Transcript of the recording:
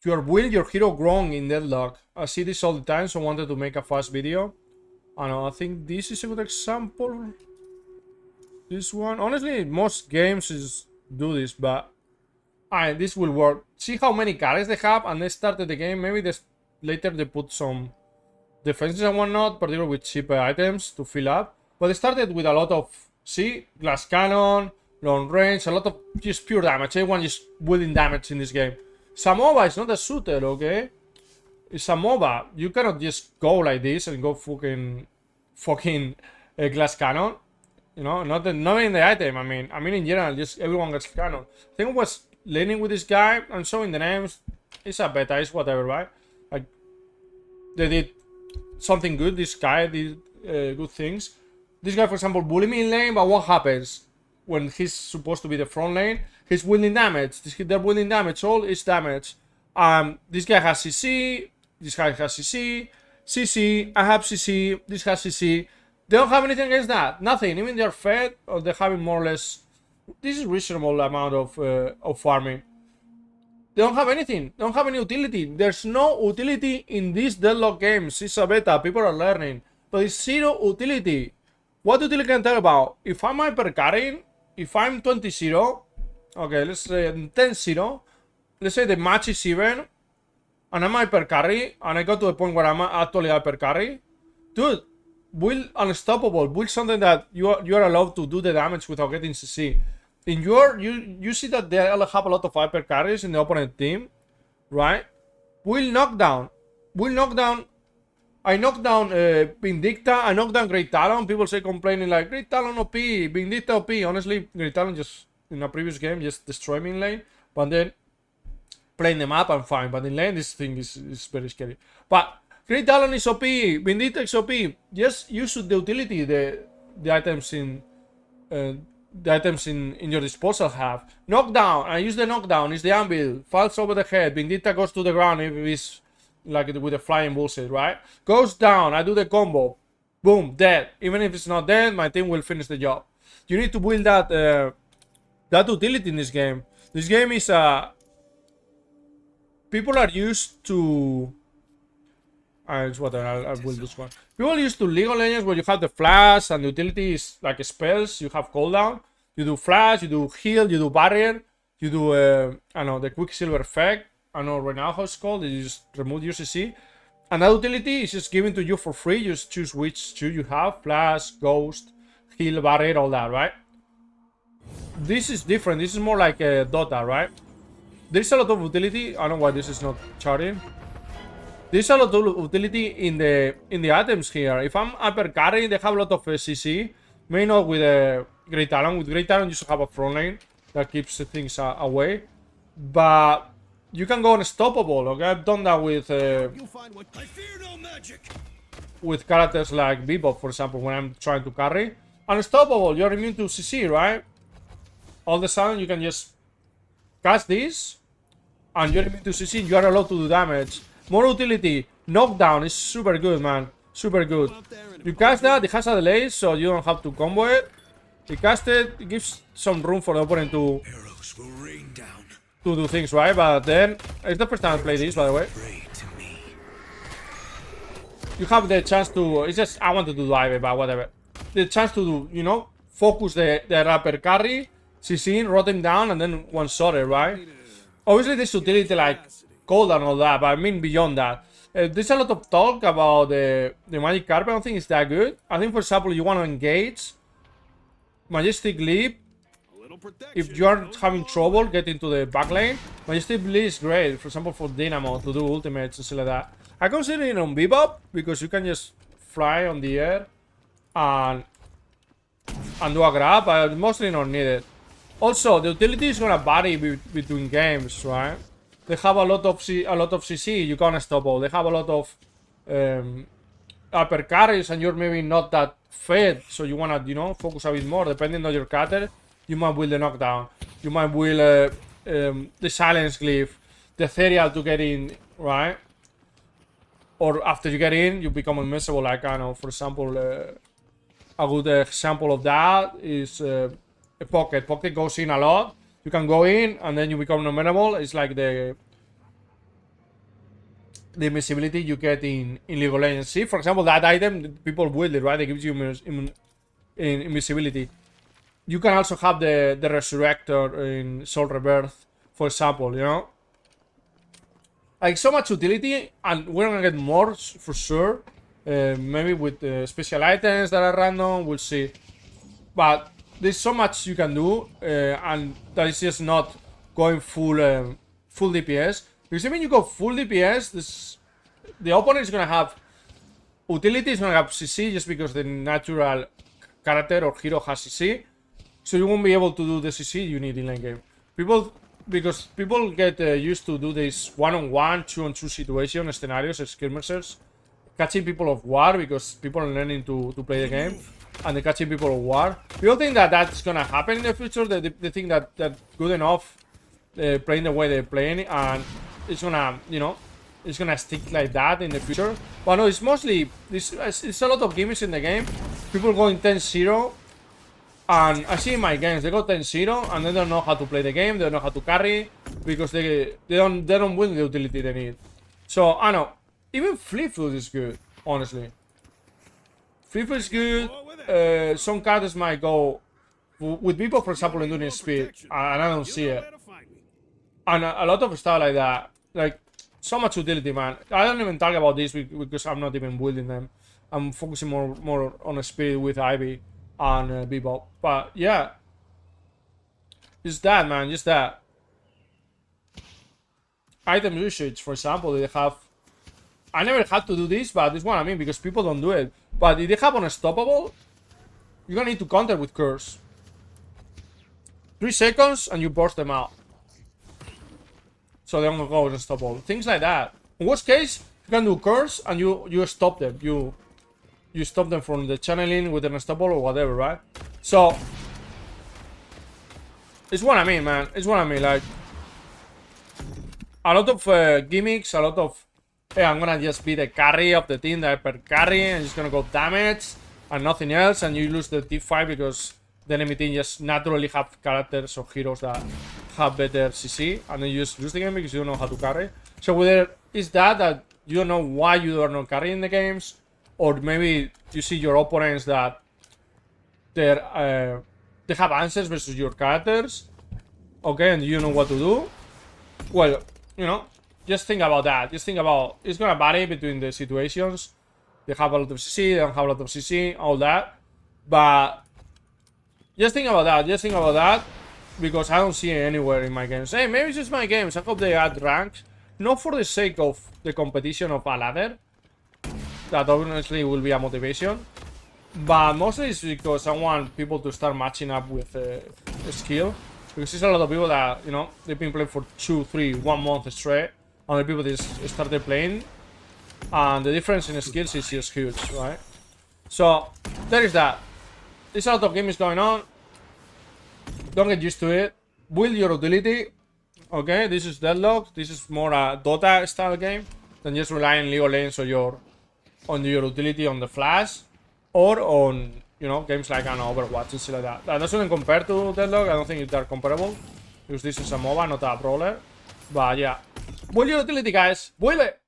Your build, your hero growing in Deadlock. I see this all the time, so I wanted to make a fast video. I think this is a good example. This one, honestly, most games do this, but this will work. See how many carries they have, and they started the game. Maybe later they put some defenses and whatnot, particularly with cheap items to fill up. But they started with a lot of, glass cannon, long range, a lot of just pure damage. Everyone just wielding damage in this game. It's a MOBA, it's not a shooter, okay? It's a MOBA. You cannot just go like this and go fucking glass cannon. You know, not in the item. I mean in general, just everyone gets cannon. I think I was laning with this guy. I'm showing the names. It's a beta, it's whatever, right? Like, they did something good. This guy did good things. This guy, for example, bullied me in lane, but what happens when he's supposed to be the front lane? He's wielding damage. They're wielding damage. All is damage. This guy has CC. This guy has CC. CC. I have CC. This has CC. They don't have anything against that. Nothing. Even they're fed, or they're having more or less. This is reasonable amount of farming. They don't have anything. They don't have any utility. There's no utility in these Deadlock games. It's a beta. People are learning, but it's zero utility. What utility can I talk about? If I'm hyper carrying, if I'm 20-0, okay, let's say 10-0, let's say the match is even, and I'm hyper carry, and I got to the point where I'm actually hyper carry, dude, build unstoppable, build something that you are allowed to do the damage without getting CC. In you see that they have a lot of hyper carries in the opponent team, right? Build knockdown. I knocked down Vindicta, I knocked down Great Talon. People say complaining like, Great Talon OP, Vindicta OP. Honestly, Great Talon just, in a previous game, just destroyed me in lane. But then, playing the map, I'm fine. But in lane, this thing is very scary. But Great Talon is OP, Vindicta is OP. Just use the utility the items in your disposal have. Knockdown, I use the knockdown, it's the anvil. Falls over the head, Vindicta goes to the ground if it's like with the flying bullshit, right? Goes down, I do the combo. Boom, dead. Even if it's not dead, my team will finish the job. You need to build that utility in this game. This game is people are used to it's whatever, I'll build this one. People are used to League of Legends where you have the flash and the utility is like spells, you have cooldown. You do flash, you do heal, you do barrier, you do I know, the Quicksilver effect. I don't know right now how it's called. You just remove your CC. And that utility is just given to you for free. You just choose which two you have. Flash, Ghost, Heal, Barrier, all that, right? This is different. This is more like a Dota, right? There's a lot of utility. I don't know why this is not charting. There's a lot of utility in the items here. If I'm upper carrying, they have a lot of CC. Maybe not with Great Talon. With Great Talon, you should have a front lane that keeps things away. But you can go unstoppable, okay? I've done that with characters like Bebop, for example, when I'm trying to carry. Unstoppable, you're immune to CC, right? All of a sudden, you can just cast this, and you're immune to CC, you are allowed to do damage. More utility. Knockdown is super good, man. Super good. You cast that, it has a delay, so you don't have to combo it. You cast it, it gives some room for the opponent to do things, right? But then, it's the first time I play this, by the way. You have the chance to, it's just, I want to do live, but whatever. The chance to do, you know, focus the rapper carry, CC, rot him down, and then one-shot it, right? Obviously, there's utility like cold and all that, but I mean beyond that. There's a lot of talk about the Magic Carpet. I don't think it's that good. I think, for example, you want to engage Majestic Leap. If you are having trouble getting to the back lane, Majestic Leap is great. For example, for Dynamo to do ultimates and stuff like that. I consider it on Bebop because you can just fly on the air and do a grab, but mostly not needed. Also, the utility is gonna vary between games, right? They have a lot of CC, you can't stop all. They have a lot of upper carries, and you're maybe not that fed, so you wanna, you know, focus a bit more. Depending on your character, you might will the knockdown, you might will the silence glyph, the ethereal to get in, right? Or after you get in, you become unmissable. Like, I know, for example, a good example of that is a Pocket. Pocket goes in a lot. You can go in and then you become unmissable. It's like the the invisibility you get in League of Legends. See, for example, that item, people build it, right? It gives you invisibility. You can also have the Resurrector in Soul Rebirth, for example, you know? Like, so much utility, and we're gonna get more for sure. Maybe with special items that are random, we'll see. But there's so much you can do, and that is just not going full DPS. Because even you go full DPS, the opponent is gonna have utility, is gonna have CC just because the natural character or hero has CC. So you won't be able to do the CC you need in late game. Because people get used to do this one-on-one, two-on-two situation scenarios as skirmishers, catching people off war because people are learning to play the game, and they're catching people off war. People think that that's gonna happen in the future. They think that they're good enough playing the way they're playing, and it's gonna, you know, it's gonna stick like that in the future. But no, it's mostly it's a lot of gimmicks in the game. People going 10-0. And I see in my games, they go 10-0 and they don't know how to play the game, they don't know how to carry, because they don't win the utility they need. So, I know, even flip food is good, honestly. Flip food is good, some characters might go, with people, for example, in doing speed, and I don't see it. And a lot of stuff like that, like, so much utility, man. I don't even talk about this because I'm not even building them. I'm focusing more on speed with Ivy and Bebop. But yeah, just that, man, just that. Item usage, for example, they have, I never had to do this, but this is what I mean, because people don't do it. But if they have Unstoppable, you're gonna need to counter with Curse. 3 seconds and you burst them out, so they're gonna go Unstoppable. Things like that. In worst case, you can do Curse and you stop them. You stop them from the channeling with an Unstoppable or whatever, right? So, it's what I mean, man. It's what I mean. Like, a lot of gimmicks, a lot of, hey, I'm gonna just be the carry of the team, the hyper carry, and it's gonna go damage and nothing else, and you lose the team fight because the enemy team just naturally have characters or heroes that have better CC, and then you just lose the game because you don't know how to carry. So whether it's that you don't know why you are not carrying the games, or maybe you see your opponents that they have answers versus your characters, okay, and you know what to do. Well, you know, just think about that. Just think about, it's gonna vary between the situations. They have a lot of CC, they don't have a lot of CC, all that. But just think about that. Just think about that, because I don't see it anywhere in my games. Hey, maybe it's just my games. I hope they add ranks, not for the sake of the competition of a ladder. That obviously will be a motivation, but mostly it's because I want people to start matching up with skill. Because there's a lot of people that, you know, they've been playing for 2, 3, 1 month straight, and the people just started playing, and the difference in skills is just huge, right? So there is that. There's a lot of games going on. Don't get used to it. Build your utility. Okay, this is Deadlock. This is more a Dota style game than just relying on League of Legends or on your utility on the flash, or on, you know, games like an Overwatch and shit like that. That doesn't compare to Deadlock. I don't think they're comparable, because this is a MOBA, not a brawler. But yeah, build your utility, guys. Build it.